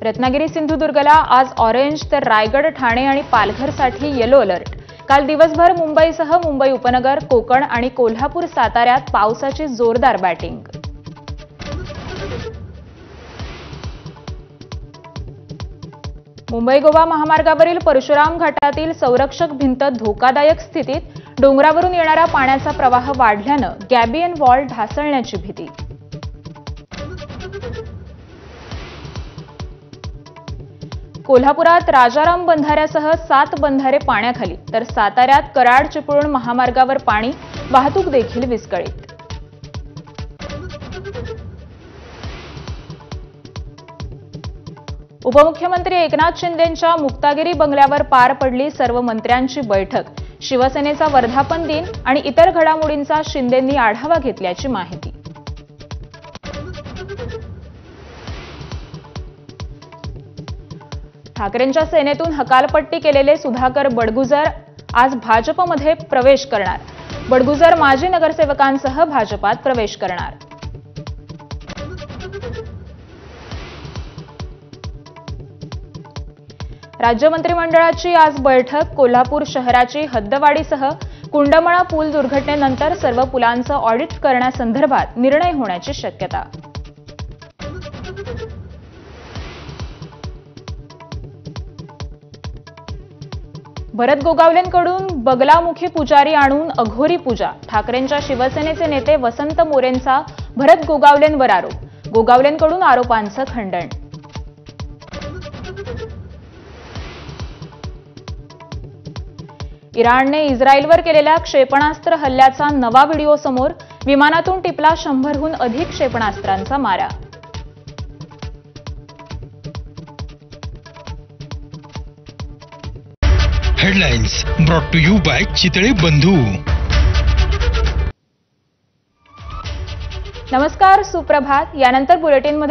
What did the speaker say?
रत्नागिरी सिंधुदुर्गला आज ऑरेंज तर रायगड, ठाणे आणि पालघरसाठी येलो अलर्ट। काल दिवसभर मुंबईसह मुंबई उपनगर, कोकण आणि कोल्हापूर, साताऱ्यात पावसाची जोरदार बॅटिंग। मुंबई गोवा महामार्गावरील परशुराम घाटातील संरक्षक भिंत धोकादायक स्थितीत, डोंगरावरून येणारा पाण्याचा प्रवाह वाढल्याने गॅबियन वॉल ढासळण्याची भीती। कोल्हापुरात राजाराम बंधाऱ्यासह 7 बंधारे पाण्याखाली, तर साताऱ्यात कराड चिपळूण महामार्गावर पाणी, वाहतूक देखील विस्कळीत। उपमुख्यमंत्री एकनाथ शिंदेंच्या मुक्तागिरी बंगल्यावर पार पडली सर्व मंत्र्यांची बैठक। शिवसेनेचा वर्धापन दिन आणि इतर घडामोडींचा शिंदेंनी आढावा घेतल्याची माहिती। ठाकरेंच्या सेनेतून हकालपट्टी केलेले सुधाकर बडगुजर आज भाजपमध्ये प्रवेश करणार। बडगुजर माजी नगरसेवकांसह भाजपात प्रवेश करणार। राज्य मंत्रिमंडळाची आज बैठक। कोल्हापूर शहराची हद्दवाढीसह कुंडमळा पूल दुर्घटनेनंतर सर्व पुलांचं ऑडिट करण्यासंदर्भात निर्णय होण्याची शक्यता। भरत गोगावलेंकडून बगलामुखी पुजारी आणून अघोरी पूजा। ठाकरेंच्या शिवसेनेचे नेते वसंत मोरेंचा भरत गोगावलेंवर आरोप। गोगावलेंकडून आरोपांचं खंडन। इराणने इस्रायलवर केलेल्या क्षेपणास्त्र हल्ल्याचा नवा व्हिडिओ समोर। विमानातून टिपला 100हून अधिक क्षेपणास्त्रांचा मारा। Headlines brought to you by Chitale Bandhu. नमस्कार, सुप्रभात। यानंतर बुलेटिनमध्ये